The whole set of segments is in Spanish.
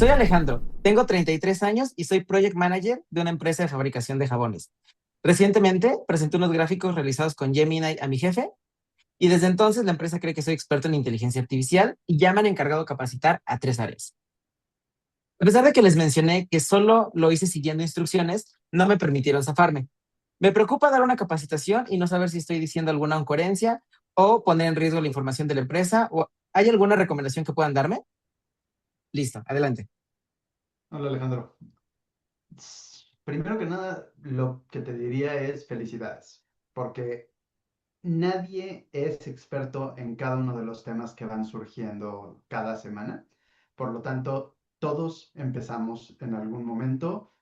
Soy Alejandro, tengo 33 años y soy Project Manager de una empresa de fabricación de jabones. Recientemente presenté unos gráficos realizados con Gemini a mi jefe y desde entonces la empresa cree que soy experto en inteligencia artificial y ya me han encargado capacitar a 3 áreas. A pesar de que les mencioné que solo lo hice siguiendo instrucciones, no me permitieron zafarme. Me preocupa dar una capacitación y no saber si estoy diciendo alguna incoherencia o poner en riesgo la información de la empresa o ¿hay alguna recomendación que puedan darme? Listo, adelante. Hola Alejandro. Primero que nada, lo que te diría es felicidades, porque nadie es experto en cada uno de los temas que van surgiendo cada semana. Por lo tanto, todos empezamos en algún momento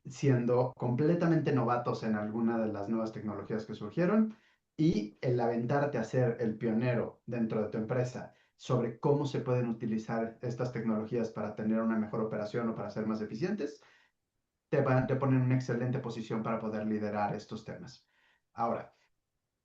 siendo completamente novatos en alguna de las nuevas tecnologías que surgieron y el aventarte a ser el pionero dentro de tu empresa sobre cómo se pueden utilizar estas tecnologías para tener una mejor operación o para ser más eficientes, te pone en una excelente posición para poder liderar estos temas. Ahora,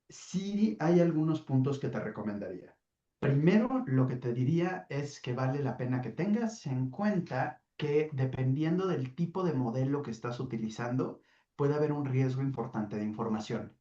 sí hay algunos puntos que te recomendaría. Primero, lo que te diría es que vale la pena que tengas en cuenta que dependiendo del tipo de modelo que estás utilizando, puede haber un riesgo importante de información.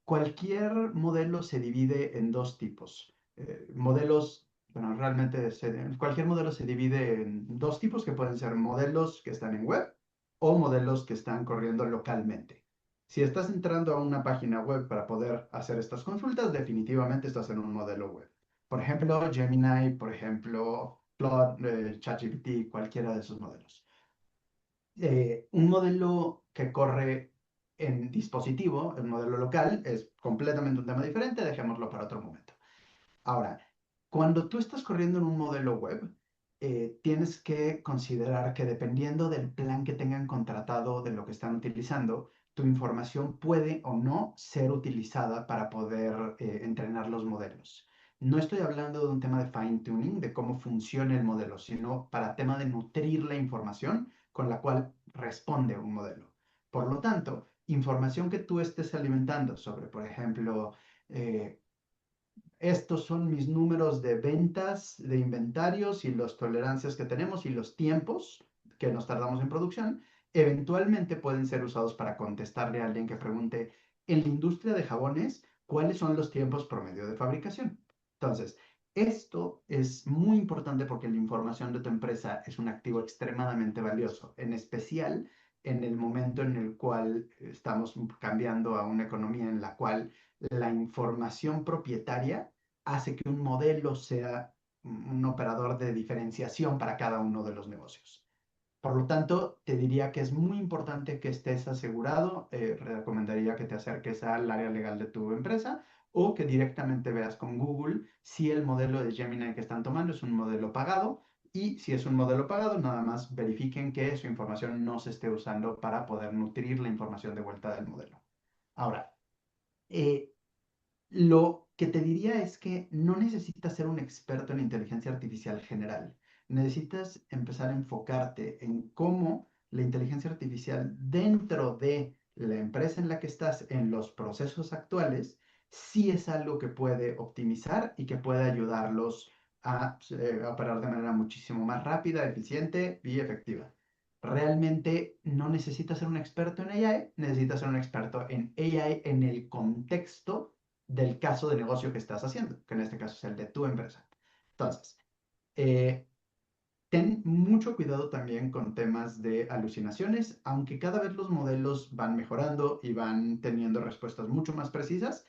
Cualquier modelo se divide en dos tipos. Bueno, realmente cualquier modelo se divide en dos tipos que pueden ser modelos que están en web o modelos que están corriendo localmente. Si estás entrando a una página web para poder hacer estas consultas, definitivamente estás en un modelo web. Por ejemplo, Gemini, por ejemplo, Claude, ChatGPT, cualquiera de esos modelos. Un modelo que corre en dispositivo, el modelo local, es completamente un tema diferente, dejémoslo para otro momento. Ahora, cuando tú estás corriendo en un modelo web, tienes que considerar que dependiendo del plan que tengan contratado de lo que están utilizando, tu información puede o no ser utilizada para poder entrenar los modelos. No estoy hablando de un tema de fine tuning, de cómo funciona el modelo, sino para tema de nutrir la información con la cual responde un modelo. Por lo tanto, información que tú estés alimentando sobre, por ejemplo, eh, estos son mis números de ventas, de inventarios y las tolerancias que tenemos y los tiempos que nos tardamos en producción, eventualmente pueden ser usados para contestarle a alguien que pregunte en la industria de jabones, ¿cuáles son los tiempos promedio de fabricación? Entonces, esto es muy importante porque la información de tu empresa es un activo extremadamente valioso, en especial en el momento en el cual estamos cambiando a una economía en la cual la información propietaria hace que un modelo sea un operador de diferenciación para cada uno de los negocios. Por lo tanto, te diría que es muy importante que estés asegurado. Recomendaría que te acerques al área legal de tu empresa o que directamente veas con Google si el modelo de Gemini que están tomando es un modelo pagado y si es un modelo pagado, nada más verifiquen que su información no se esté usando para poder nutrir la información de vuelta del modelo. Ahora, eh, lo que te diría es que no necesitas ser un experto en inteligencia artificial general. Necesitas empezar a enfocarte en cómo la inteligencia artificial dentro de la empresa en la que estás, en los procesos actuales, sí es algo que puede optimizar y que puede ayudarlos a operar de manera muchísimo más rápida, eficiente y efectiva. Realmente no necesitas ser un experto en AI, necesitas ser un experto en AI en el contexto del caso de negocio que estás haciendo, que en este caso es el de tu empresa. Entonces, eh, ten mucho cuidado también con temas de alucinaciones, aunque cada vez los modelos van mejorando y van teniendo respuestas mucho más precisas.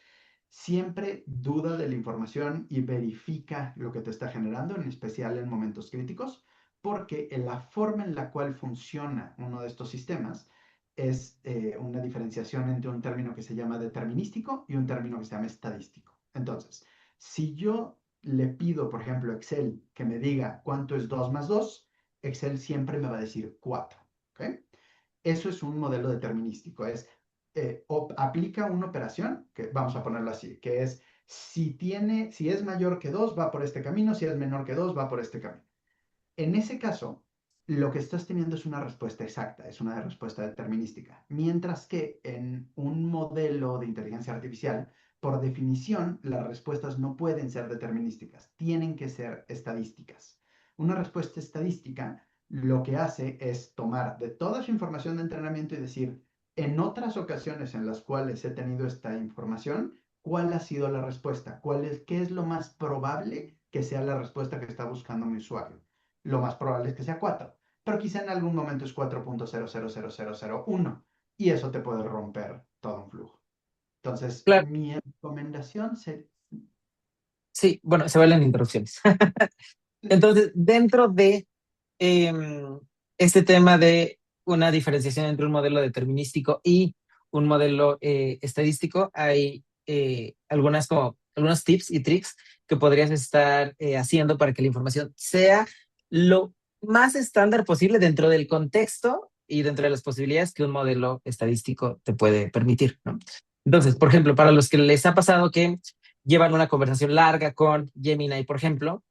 Siempre duda de la información y verifica lo que te está generando, en especial en momentos críticos, porque en la forma en la cual funciona uno de estos sistemas es una diferenciación entre un término que se llama determinístico y un término que se llama estadístico. Entonces, si yo le pido, por ejemplo, a Excel que me diga cuánto es 2 más 2, Excel siempre me va a decir 4. ¿Okay? Eso es un modelo determinístico. Aplica una operación, que vamos a ponerlo así, que es si es mayor que 2 va por este camino, si es menor que 2 va por este camino. En ese caso, lo que estás teniendo es una respuesta exacta, es una respuesta determinística. Mientras que en un modelo de inteligencia artificial, por definición, las respuestas no pueden ser determinísticas, tienen que ser estadísticas. Una respuesta estadística lo que hace es tomar de toda su información de entrenamiento y decir, en otras ocasiones en las cuales he tenido esta información, ¿cuál ha sido la respuesta? ¿Qué es lo más probable que sea la respuesta que está buscando mi usuario? Lo más probable es que sea 4, pero quizá en algún momento es 4.000001 y eso te puede romper todo un flujo. Entonces, Claro, mi recomendación sería... sí, bueno, se valen interrupciones. Entonces, dentro de este tema de una diferenciación entre un modelo determinístico y un modelo estadístico, hay algunos tips y tricks que podrías estar haciendo para que la información sea lo más estándar posible dentro del contexto y dentro de las posibilidades que un modelo estadístico te puede permitir, ¿no? Entonces, por ejemplo, para los que les ha pasado que llevan una conversación larga con Gemini, por ejemplo,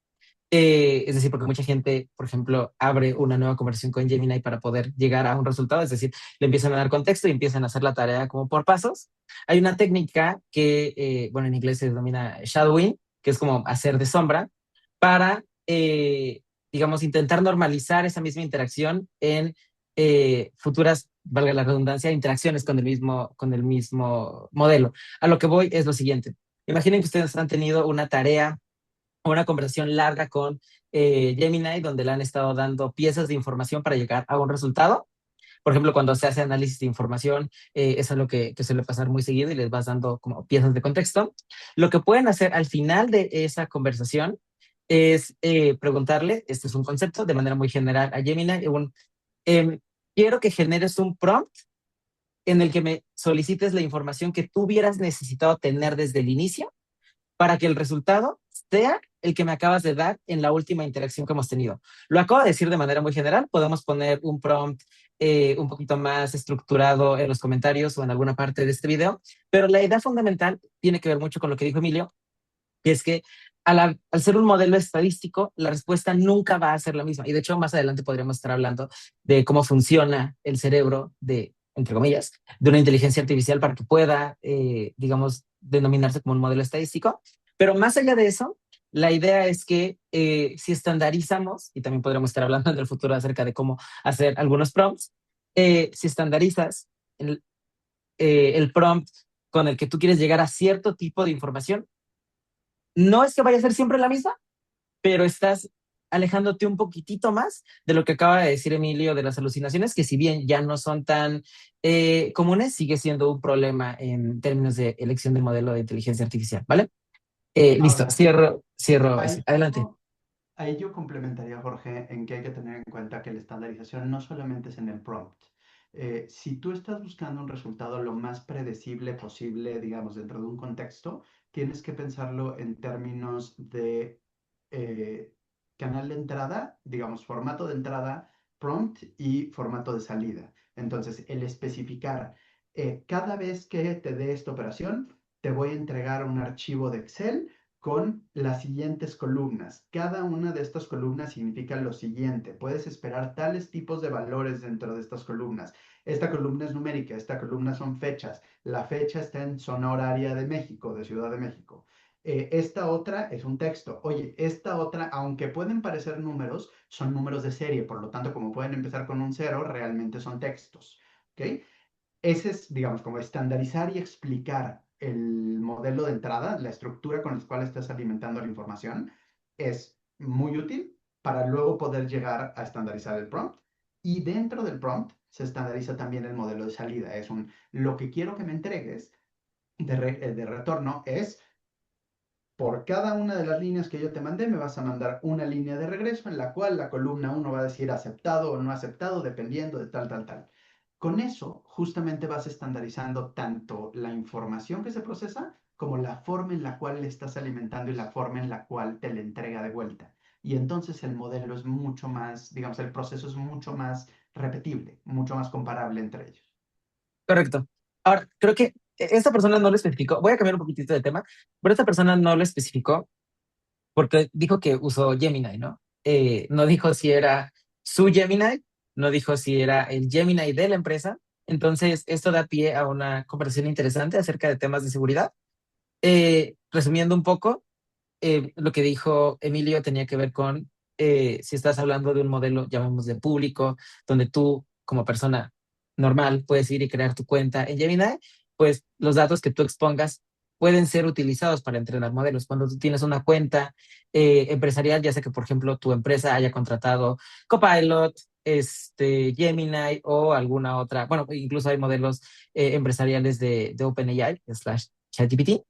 es decir, porque mucha gente, por ejemplo, abre una nueva conversación con Gemini para poder llegar a un resultado, es decir, le empiezan a dar contexto y empiezan a hacer la tarea como por pasos. Hay una técnica que, bueno, en inglés se denomina shadowing, que es como hacer de sombra, para, digamos, intentar normalizar esa misma interacción en futuras, valga la redundancia, interacciones con el mismo modelo. A lo que voy es lo siguiente. Imaginen que ustedes han tenido una tarea, una conversación larga con Gemini, donde le han estado dando piezas de información para llegar a un resultado. Por ejemplo, cuando se hace análisis de información, eso es lo que suele pasar muy seguido y les vas dando como piezas de contexto. Lo que pueden hacer al final de esa conversación es preguntarle, este es un concepto de manera muy general a Gemini, eh, quiero que generes un prompt en el que me solicites la información que tú hubieras necesitado tener desde el inicio para que el resultado sea el que me acabas de dar en la última interacción que hemos tenido. Lo acabo de decir de manera muy general, podemos poner un prompt un poquito más estructurado en los comentarios o en alguna parte de este video, pero la idea fundamental tiene que ver mucho con lo que dijo Emilio, que es que al ser un modelo estadístico, la respuesta nunca va a ser la misma. Y de hecho, más adelante podríamos estar hablando de cómo funciona el cerebro de, entre comillas, de una inteligencia artificial para que pueda, digamos, denominarse como un modelo estadístico. Pero más allá de eso, la idea es que si estandarizamos, y también podremos estar hablando en el futuro acerca de cómo hacer algunos prompts, si estandarizas el prompt con el que tú quieres llegar a cierto tipo de información, no es que vaya a ser siempre la misma, pero estás alejándote un poquitito más de lo que acaba de decir Emilio de las alucinaciones, que si bien ya no son tan comunes, sigue siendo un problema en términos de elección del modelo de inteligencia artificial, ¿vale? Listo, Ahora, cierro. ahí Adelante. ahí yo complementaría, Jorge, en que hay que tener en cuenta que la estandarización no solamente es en el prompt. Si tú estás buscando un resultado lo más predecible posible, digamos, dentro de un contexto, tienes que pensarlo en términos de eh, canal de entrada, digamos, formato de entrada, prompt y formato de salida. Entonces, el especificar cada vez que te dé esta operación, te voy a entregar un archivo de Excel con las siguientes columnas. Cada una de estas columnas significa lo siguiente. Puedes esperar tales tipos de valores dentro de estas columnas. Esta columna es numérica, esta columna son fechas. La fecha está en zona horaria de México, de Ciudad de México. Esta otra es un texto. Oye, esta otra, aunque pueden parecer números, son números de serie. Por lo tanto, como pueden empezar con un cero, realmente son textos. ¿Ok? Ese es, digamos, como estandarizar y explicar el modelo de entrada, la estructura con la cual estás alimentando la información, es muy útil para luego poder llegar a estandarizar el prompt. Y dentro del prompt se estandariza también el modelo de salida. Lo que quiero que me entregues de retorno es, por cada una de las líneas que yo te mandé, me vas a mandar una línea de regreso en la cual la columna uno va a decir aceptado o no aceptado, dependiendo de tal, tal, tal. Con eso, justamente vas estandarizando tanto la información que se procesa como la forma en la cual le estás alimentando y la forma en la cual te le entrega de vuelta. Y entonces el modelo es mucho más, digamos, el proceso es mucho más repetible, mucho más comparable entre ellos. Correcto. Ahora, creo que esta persona no lo especificó. Voy a cambiar un poquitito de tema, pero esta persona no lo especificó porque dijo que usó Gemini, ¿no? No dijo si era su Gemini, no dijo si era el Gemini de la empresa. Entonces, esto da pie a una conversación interesante acerca de temas de seguridad. Resumiendo un poco, lo que dijo Emilio tenía que ver con si estás hablando de un modelo, llamamos de público, donde tú como persona normal puedes ir y crear tu cuenta en Gemini, pues los datos que tú expongas pueden ser utilizados para entrenar modelos. Cuando tú tienes una cuenta empresarial, ya sea que, por ejemplo, tu empresa haya contratado Copilot, Gemini o alguna otra, bueno, incluso hay modelos empresariales de OpenAI, slash ChatGPT,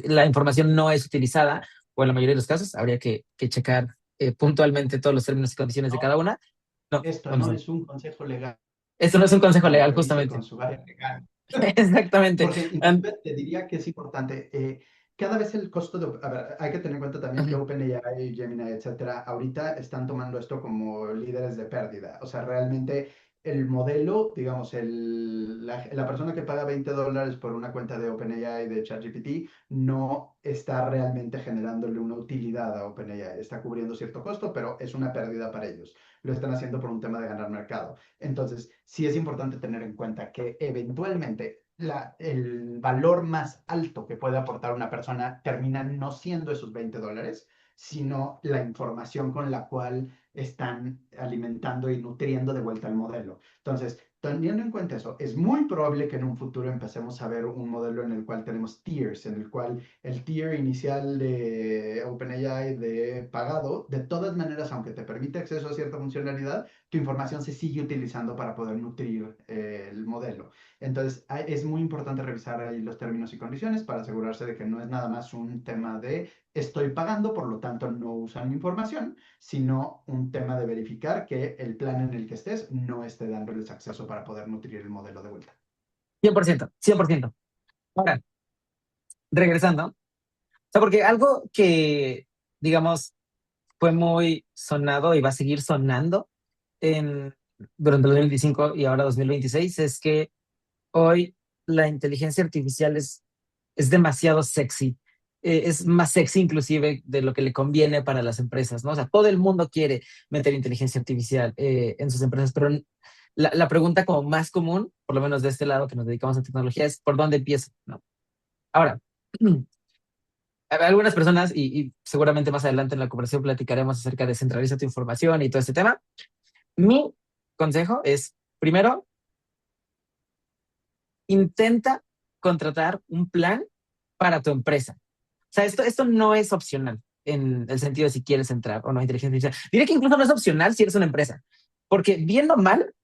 la información no es utilizada, o en la mayoría de los casos, habría que checar puntualmente todos los términos y condiciones de No, cada una. No, esto vamos no a ver. es un consejo legal Esto no es un consejo para que legal, revise con justamente. su área legal. Exactamente. Porque inclusive te diría que es importante, cada vez el costo de, a ver, hay que tener en cuenta también que Ujú. OpenAI, Gemini, etcétera, ahorita están tomando esto como líderes de pérdida. O sea, realmente el modelo, digamos, la persona que paga $20 por una cuenta de OpenAI de ChatGPT no está realmente generándole una utilidad a OpenAI. Está cubriendo cierto costo, pero es una pérdida para ellos. Lo están haciendo por un tema de ganar mercado. Entonces, sí es importante tener en cuenta que eventualmente el valor más alto que puede aportar una persona termina no siendo esos $20, sino la información con la cual están alimentando y nutriendo de vuelta el modelo. Entonces, teniendo en cuenta eso, es muy probable que en un futuro empecemos a ver un modelo en el cual tenemos tiers, en el cual el tier inicial de OpenAI de pagado, de todas maneras, aunque te permite acceso a cierta funcionalidad, tu información se sigue utilizando para poder nutrir el modelo. Entonces, es muy importante revisar ahí los términos y condiciones para asegurarse de que no es nada más un tema de estoy pagando, por lo tanto no usan mi información, sino un tema de verificar que el plan en el que estés no esté dándoles acceso para poder nutrir el modelo de vuelta. 100%, 100%. Ahora, regresando, o sea, porque algo que, digamos, fue muy sonado y va a seguir sonando en, durante el 2025 y ahora 2026 es que hoy la inteligencia artificial es demasiado sexy. Es más sexy inclusive de lo que le conviene para las empresas, ¿no? O sea, todo el mundo quiere meter inteligencia artificial en sus empresas, pero la pregunta como más común, por lo menos de este lado que nos dedicamos a tecnología, es ¿por dónde empiezo? ¿No? Ahora, algunas personas, y seguramente más adelante en la conversación platicaremos acerca de centraliza tu información y todo este tema. Mi consejo es, primero, intenta contratar un plan para tu empresa. O sea, esto no es opcional en el sentido de si quieres entrar o no a inteligencia artificial. Diré que incluso no es opcional si eres una empresa, porque bien o mal,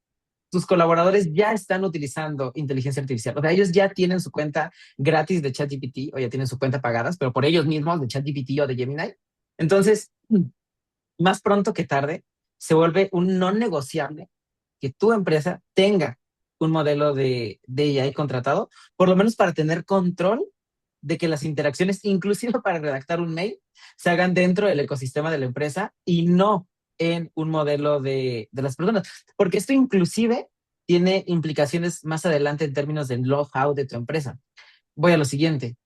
tus colaboradores ya están utilizando inteligencia artificial. O sea, ellos ya tienen su cuenta gratis de ChatGPT o ya tienen su cuenta pagadas, pero por ellos mismos de ChatGPT o de Gemini. Entonces, más pronto que tarde, se vuelve un no negociable que tu empresa tenga un modelo de AI contratado, por lo menos para tener control de que las interacciones, inclusive para redactar un mail, se hagan dentro del ecosistema de la empresa y no en un modelo de las personas. Porque esto inclusive tiene implicaciones más adelante en términos del know-how de tu empresa. Voy a lo siguiente.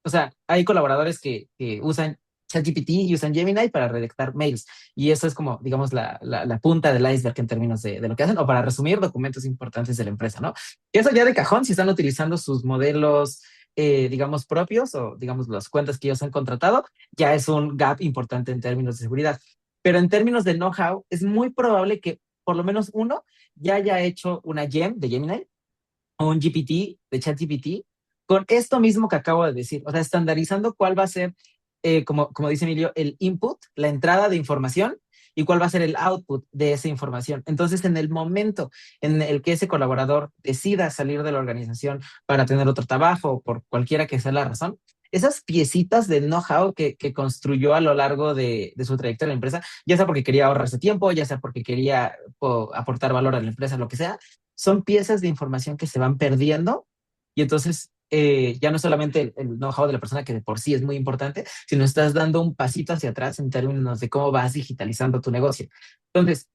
O sea, hay colaboradores que usan ChatGPT y usan Gemini para redactar mails. Y eso es como, digamos, la punta del iceberg en términos de lo que hacen, o para resumir documentos importantes de la empresa, ¿no? Y eso ya de cajón, si están utilizando sus modelos, digamos, propios o, digamos, las cuentas que ellos han contratado, ya es un gap importante en términos de seguridad. Pero en términos de know-how, es muy probable que por lo menos uno ya haya hecho una gem de Gemini o un GPT de ChatGPT con esto mismo que acabo de decir, o sea, estandarizando cuál va a ser, como dice Emilio, el input, la entrada de información y cuál va a ser el output de esa información. Entonces, en el momento en el que ese colaborador decida salir de la organización para tener otro trabajo, por cualquiera que sea la razón, esas piecitas de know-how que construyó a lo largo de su trayectoria en la empresa, ya sea porque quería ahorrarse tiempo, ya sea porque quería aportar valor a la empresa, lo que sea, son piezas de información que se van perdiendo y entonces ya no solamente el know-how de la persona que de por sí es muy importante, sino estás dando un pasito hacia atrás en términos de cómo vas digitalizando tu negocio. Entonces,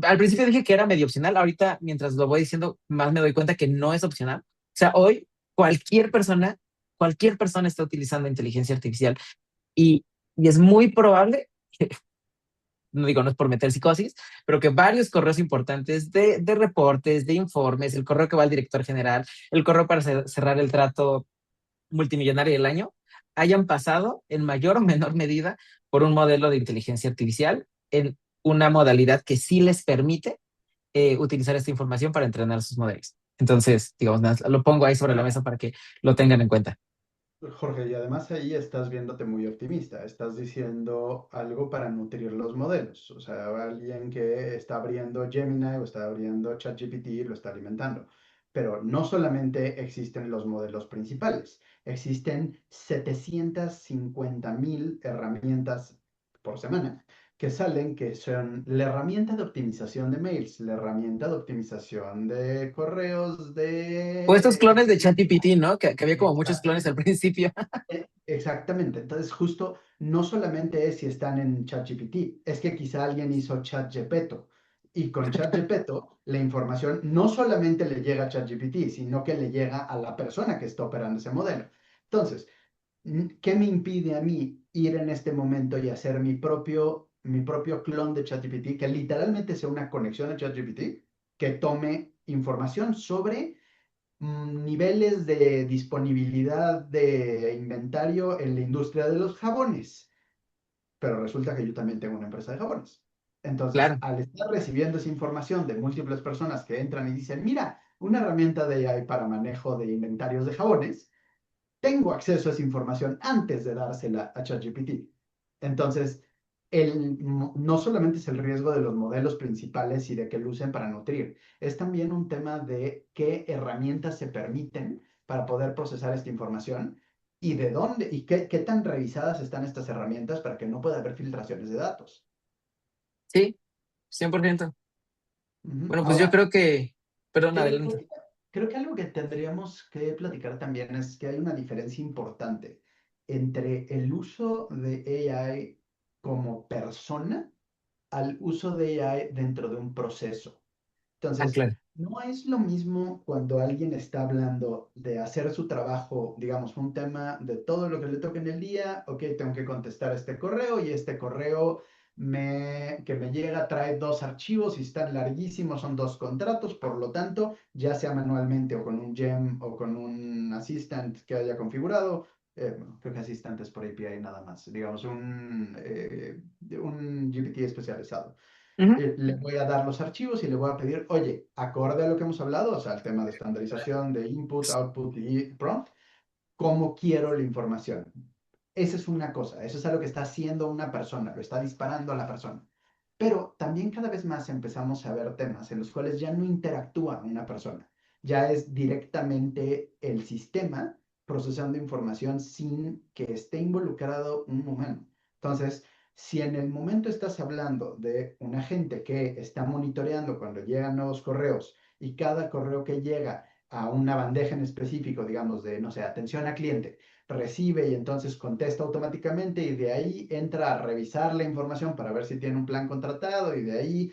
al principio dije que era medio opcional, ahorita mientras lo voy diciendo más me doy cuenta que no es opcional. O sea, hoy cualquier cualquier persona está utilizando inteligencia artificial y, y es muy probable no digo, no es por meter psicosis, pero que varios correos importantes de reportes, de informes, el correo que va al director general, el correo para cerrar el trato multimillonario del año, hayan pasado en mayor o menor medida por un modelo de inteligencia artificial en una modalidad que sí les permite utilizar esta información para entrenar sus modelos. Entonces, digamos, lo pongo ahí sobre la mesa para que lo tengan en cuenta. Jorge, y además ahí estás viéndote muy optimista, estás diciendo algo para nutrir los modelos, o sea, alguien que está abriendo Gemini o está abriendo ChatGPT y lo está alimentando. Pero no solamente existen los modelos principales, existen 750.000 herramientas por semana que salen, que son la herramienta de optimización de mails, la herramienta de optimización de correos, O estos de clones de ChatGPT, ¿no? Que había como muchos clones al exactamente. principio. Exactamente. Entonces, justo no solamente es si están en ChatGPT, es que quizá alguien hizo ChatGPT y con ChatGPT la información no solamente le llega a ChatGPT, sino que le llega a la persona que está operando ese modelo. Entonces, ¿qué me impide a mí ir en este momento y hacer mi propio clon de ChatGPT, que literalmente sea una conexión a ChatGPT, que tome información sobre niveles de disponibilidad de inventario en la industria de los jabones? Pero resulta que yo también tengo una empresa de jabones. Entonces, Claro, al estar recibiendo esa información de múltiples personas que entran y dicen, mira, una herramienta de AI para manejo de inventarios de jabones, tengo acceso a esa información antes de dársela a ChatGPT. Entonces, no solamente es el riesgo de los modelos principales y de que lo usen para nutrir, es también un tema de qué herramientas se permiten para poder procesar esta información y de dónde y qué tan revisadas están estas herramientas para que no pueda haber filtraciones de datos. sí, 100%. Ujú. Bueno, pues yo Ahora, creo que, perdón, Creo, adelante. creo que, creo que algo que tendríamos que platicar también es que hay una diferencia importante entre el uso de AI como persona al uso de AI dentro de un proceso. Ah, Entonces, claro. no es lo mismo cuando alguien está hablando de hacer su trabajo, digamos, un tema de todo lo que le toque en el día, ok, tengo que contestar este correo y este correo que me llega trae dos archivos y están larguísimos, son dos contratos, por lo tanto, ya sea manualmente o con un gem o con un assistant que haya configurado, bueno, creo que assistant es por API nada más, digamos, un GPT especializado, Ujú. le voy a dar los archivos y le voy a pedir, oye, acorde a lo que hemos hablado, o sea, el tema de estandarización de input, output y prompt, ¿cómo quiero la información? Esa es una cosa, eso es algo que está haciendo una persona, lo está disparando a la persona. Pero también cada vez más empezamos a ver temas en los cuales ya no interactúa una persona, ya es directamente el sistema procesando información sin que esté involucrado un humano. Entonces, si en el momento estás hablando de un agente que está monitoreando cuando llegan nuevos correos y cada correo que llega a una bandeja en específico, digamos, de, no sé, atención a cliente, recibe y entonces contesta automáticamente y de ahí entra a revisar la información para ver si tiene un plan contratado y de ahí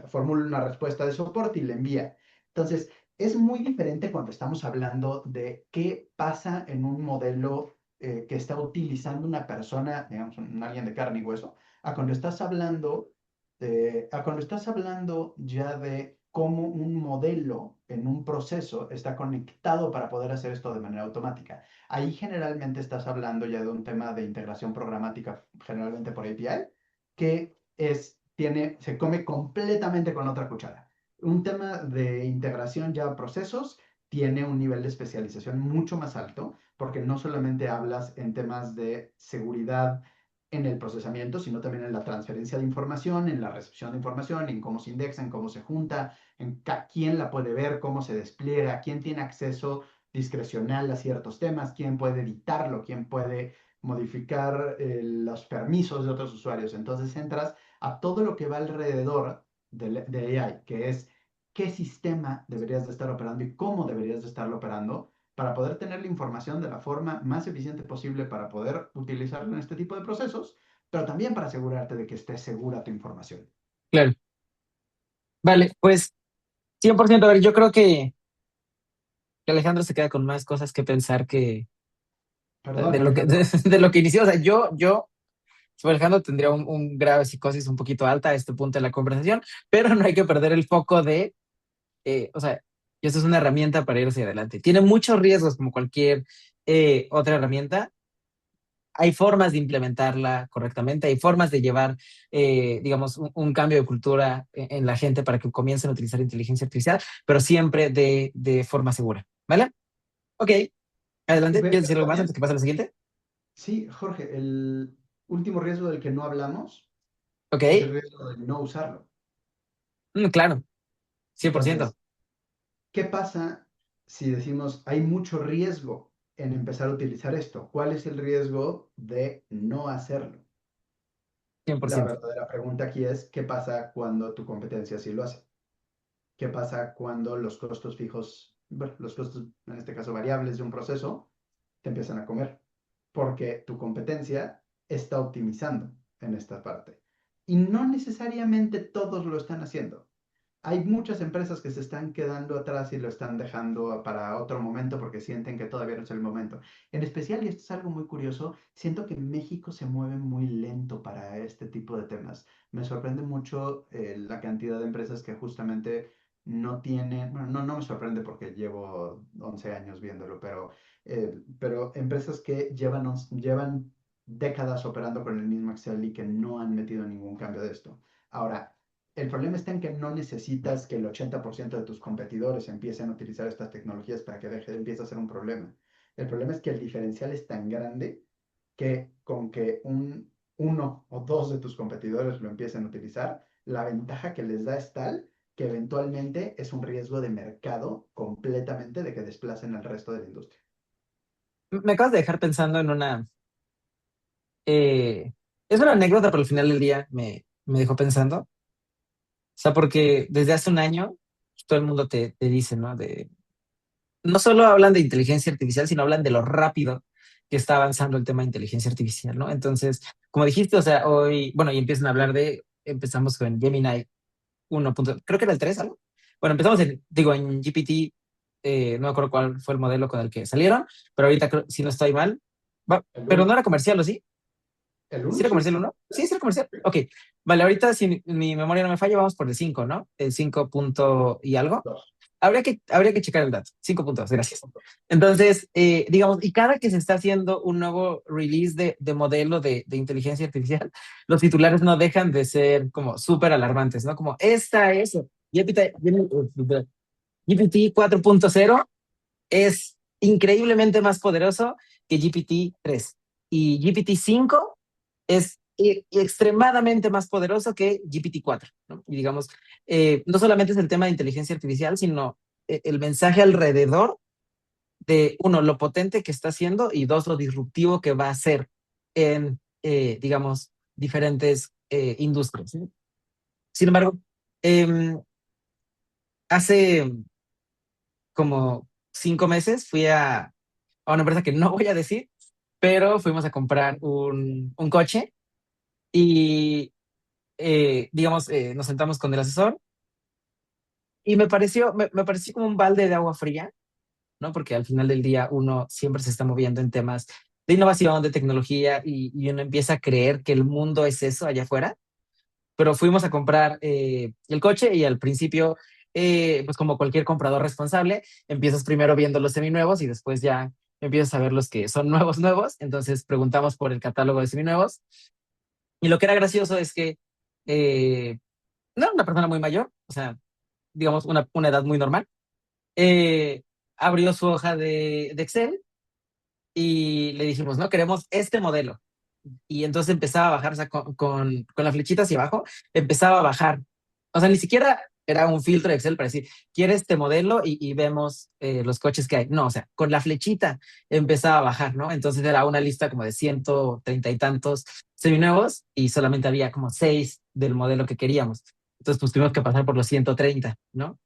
formula una respuesta de soporte y le envía. Entonces, es muy diferente cuando estamos hablando de qué pasa en un modelo que está utilizando una persona, digamos, alguien de carne y hueso, a cuando estás hablando ya de cómo un modelo en un proceso está conectado para poder hacer esto de manera automática. Ahí generalmente estás hablando ya de un tema de integración programática, generalmente por API, que se come completamente con otra cuchara. Un tema de integración ya a procesos tiene un nivel de especialización mucho más alto, porque no solamente hablas en temas de seguridad en el procesamiento, sino también en la transferencia de información, en la recepción de información, en cómo se indexa, en cómo se junta, en quién la puede ver, cómo se despliega, quién tiene acceso discrecional a ciertos temas, quién puede editarlo, quién puede modificar los permisos de otros usuarios. Entonces entras a todo lo que va alrededor de AI, que es qué sistema deberías de estar operando y cómo deberías de estarlo operando para poder tener la información de la forma más eficiente posible para poder utilizarlo en este tipo de procesos, pero también para asegurarte de que esté segura tu información. Claro. Vale, pues 100%. A ver, yo creo que Alejandro se queda con más cosas que pensar que Perdón, Alejandro. de lo que inició. O sea, yo si fuera Alejandro, tendría un grave psicosis un poquito alta a este punto de la conversación, pero no hay que perder el foco de, o sea, esto es una herramienta para ir hacia adelante. Tiene muchos riesgos como cualquier otra herramienta, hay formas de implementarla correctamente, hay formas de llevar, digamos, un cambio de cultura en la gente para que comiencen a utilizar inteligencia artificial, pero siempre de forma segura, ¿vale? Ok, adelante. ¿Quieres Pero decir algo más también, antes que pase a lo siguiente? sí, Jorge, el último riesgo del que no hablamos Ok, es el riesgo de no usarlo. claro, 100%. Entonces, ¿qué pasa si decimos hay mucho riesgo en empezar a utilizar esto? ¿Cuál es el riesgo de no hacerlo? La 100%. verdadera pregunta aquí es, ¿qué pasa cuando tu competencia sí lo hace? ¿Qué pasa cuando los costos fijos, bueno, los costos, en este caso variables de un proceso, te empiezan a comer? Porque tu competencia está optimizando en esta parte. Y no necesariamente todos lo están haciendo. Hay muchas empresas que se están quedando atrás y lo están dejando para otro momento porque sienten que todavía no es el momento. En especial, y esto es algo muy curioso, siento que México se mueve muy lento para este tipo de temas. Me sorprende mucho la cantidad de empresas que justamente no tienen, bueno, no me sorprende porque llevo 11 años viéndolo, pero empresas que llevan décadas operando con el mismo Excel y que no han metido ningún cambio de esto. Ahora, el problema está en que no necesitas que el 80% de tus competidores empiecen a utilizar estas tecnologías para que empiece a ser un problema. El problema es que el diferencial es tan grande que con que uno o dos de tus competidores lo empiecen a utilizar, la ventaja que les da es tal que eventualmente es un riesgo de mercado completamente de que desplacen al resto de la industria. Me acabas de dejar pensando en una... es una anécdota, pero al final del día me dejó pensando. O sea, porque desde hace un año todo el mundo te dice, ¿no? No solo hablan de inteligencia artificial, sino hablan de lo rápido que está avanzando el tema de inteligencia artificial, ¿no? Entonces, como dijiste, o sea, hoy, bueno, y empiezan a hablar empezamos con Gemini 1. Creo que era el 3, ¿algo? Bueno, empezamos en GPT, no me acuerdo cuál fue el modelo con el que salieron, pero ahorita si no estoy mal, El pero no uno, era comercial, ¿o sí? el ¿Sí uno era sí. comercial uno? Sí, sí era comercial. Ok, vale, ahorita si mi memoria no me falla, vamos por el 5, ¿no? El 5 punto y algo. Dos. Habría que checar el dato. 5 puntos, gracias. Entonces, digamos, y cada que se está haciendo un nuevo release de modelo de inteligencia artificial, los titulares no dejan de ser como súper alarmantes, ¿no? Como, esta es GPT 4.0 es increíblemente más poderoso que GPT-3. Y GPT-5 es extremadamente más poderoso que GPT-4, ¿no? Y digamos, no solamente es el tema de inteligencia artificial, sino el mensaje alrededor de, uno, lo potente que está haciendo y dos, lo disruptivo que va a ser en, digamos, diferentes industrias, ¿sí? Sin embargo, eh, hace como 5 meses fui a una empresa que no voy a decir, pero fuimos a comprar un coche y, digamos, nos sentamos con el asesor y me pareció como un balde de agua fría, ¿no? Porque al final del día uno siempre se está moviendo en temas de innovación, de tecnología y uno empieza a creer que el mundo es eso allá afuera, pero fuimos a comprar el coche y al principio, pues como cualquier comprador responsable, empiezas primero viendo los seminuevos y después ya empiezas a ver los que son nuevos, nuevos. Entonces preguntamos por el catálogo de seminuevos y lo que era gracioso es que eh, no era una persona muy mayor, o sea, digamos una edad muy normal. eh, Abrió su hoja de Excel y le dijimos, no, queremos este modelo. Y entonces empezaba a bajar, o sea, con la flechita hacia abajo, empezaba a bajar. O sea, ni siquiera era un filtro de Excel para decir, quiere este modelo y vemos los coches que hay. No, o sea, con la flechita empezaba a bajar, ¿no? Entonces era una lista como de 130 y tantos seminuevos y solamente había como 6 del modelo que queríamos. Entonces, pues tuvimos que pasar por los 130, ¿no?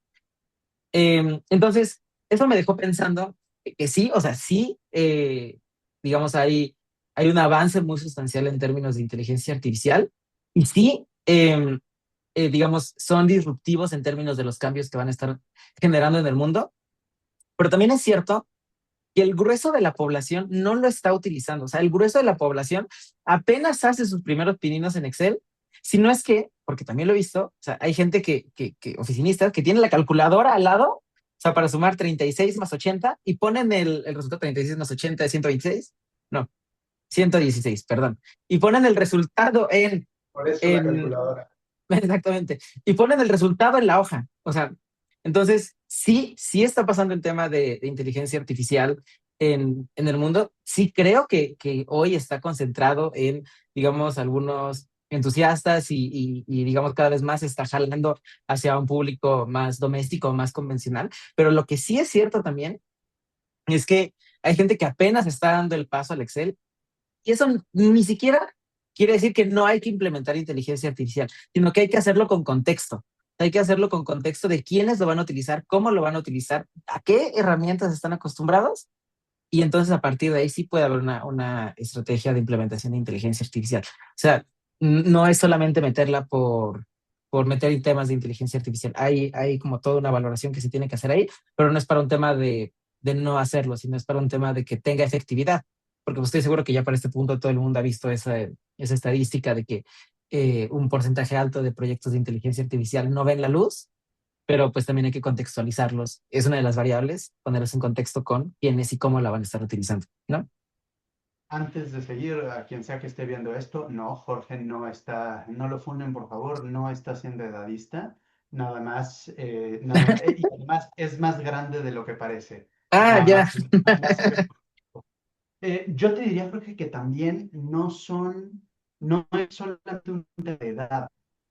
Entonces, eso me dejó pensando que sí, o sea, sí, digamos, hay un avance muy sustancial en términos de inteligencia artificial y sí, digamos, son disruptivos en términos de los cambios que van a estar generando en el mundo, pero también es cierto que el grueso de la población no lo está utilizando, o sea, el grueso de la población apenas hace sus primeros pininos en Excel, si no es que, porque también lo he visto, o sea, hay gente oficinistas, que tiene la calculadora al lado, o sea, para sumar 36 más 80 y ponen el resultado 36 más 80 de 126. No. 116, perdón. Y ponen el resultado Por eso la en, calculadora. exactamente, y ponen el resultado en la hoja. O sea, entonces sí, sí está pasando el tema de inteligencia artificial en el mundo. Sí creo que hoy está concentrado en, digamos, algunos entusiastas y, digamos, cada vez más está jalando hacia un público más doméstico, más convencional. Pero lo que sí es cierto también es que hay gente que apenas está dando el paso al Excel y eso ni siquiera quiere decir que no hay que implementar inteligencia artificial, sino que hay que hacerlo con contexto. Hay que hacerlo con contexto de quiénes lo van a utilizar, cómo lo van a utilizar, a qué herramientas están acostumbrados. Y entonces a partir de ahí sí puede haber una estrategia de implementación de inteligencia artificial. O sea, no es solamente meterla por meter en temas de inteligencia artificial. Hay como toda una valoración que se tiene que hacer ahí, pero no es para un tema de no hacerlo, sino es para un tema de que tenga efectividad. Porque pues, estoy seguro que ya para este punto todo el mundo ha visto esa estadística de que un porcentaje alto de proyectos de inteligencia artificial no ven la luz, pero pues también hay que contextualizarlos. Es una de las variables, ponerlos en contexto con quiénes y cómo la van a estar utilizando, ¿no? Antes de seguir, a quien sea que esté viendo esto, no, Jorge no está, no lo funden por favor, no está siendo edadista, y además es más grande de lo que parece, Ah, nada ya. más, nada más se ve. Yo te diría, Jorge, que también no es solamente un tema de edad.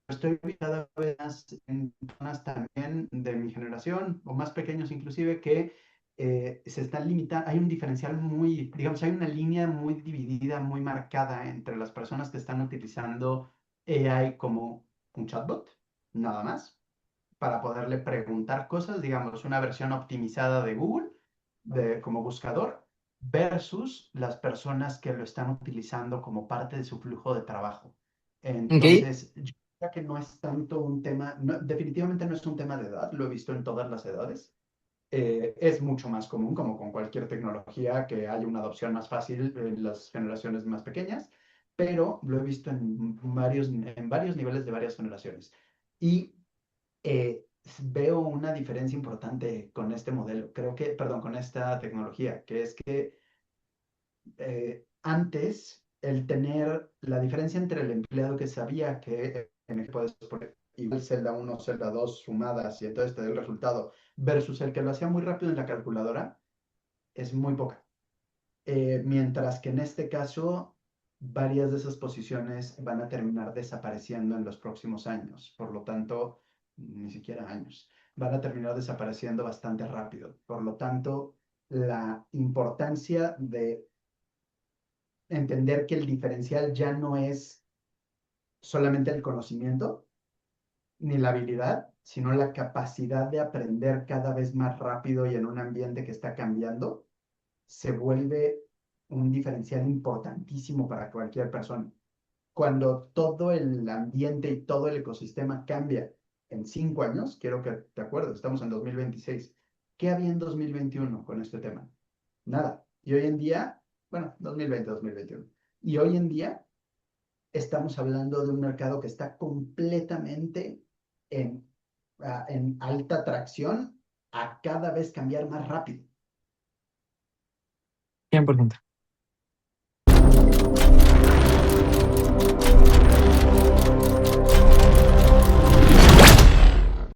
Estoy cada vez más en personas también de mi generación, o más pequeños inclusive, que se están limitando, hay un diferencial muy, digamos, hay una línea muy dividida, muy marcada entre las personas que están utilizando AI como un chatbot, nada más, para poderle preguntar cosas, digamos, una versión optimizada de Google como buscador, versus las personas que lo están utilizando como parte de su flujo de trabajo. Ok. Entonces, yo creo que no es tanto un tema, definitivamente no es un tema de edad, lo he visto en todas las edades. Es mucho más común, como con cualquier tecnología, que haya una adopción más fácil en las generaciones más pequeñas, pero lo he visto en varios niveles de varias generaciones. Y veo una diferencia importante con este modelo, perdón, con esta tecnología, que es que antes el tener la diferencia entre el empleado que sabía que en el puedes poner igual celda uno celda 2 sumadas y entonces te da el resultado, versus el que lo hacía muy rápido en la calculadora, es muy poca. Mientras que en este caso, varias de esas posiciones van a terminar desapareciendo en los próximos años. Por lo tanto, ni siquiera años. Van a terminar desapareciendo bastante rápido. Por lo tanto, la importancia de entender que el diferencial ya no es solamente el conocimiento ni la habilidad, sino la capacidad de aprender cada vez más rápido y en un ambiente que está cambiando se vuelve un diferencial importantísimo para cualquier persona. Cuando todo el ambiente y todo el ecosistema cambia en 5 años, quiero que te acuerdes, estamos en 2026. ¿Qué había en 2021 con este tema? Nada. Y hoy en día, bueno, 2020, 2021. Y hoy en día estamos hablando de un mercado que está completamente en, en alta tracción a cada vez cambiar más rápido. 100%.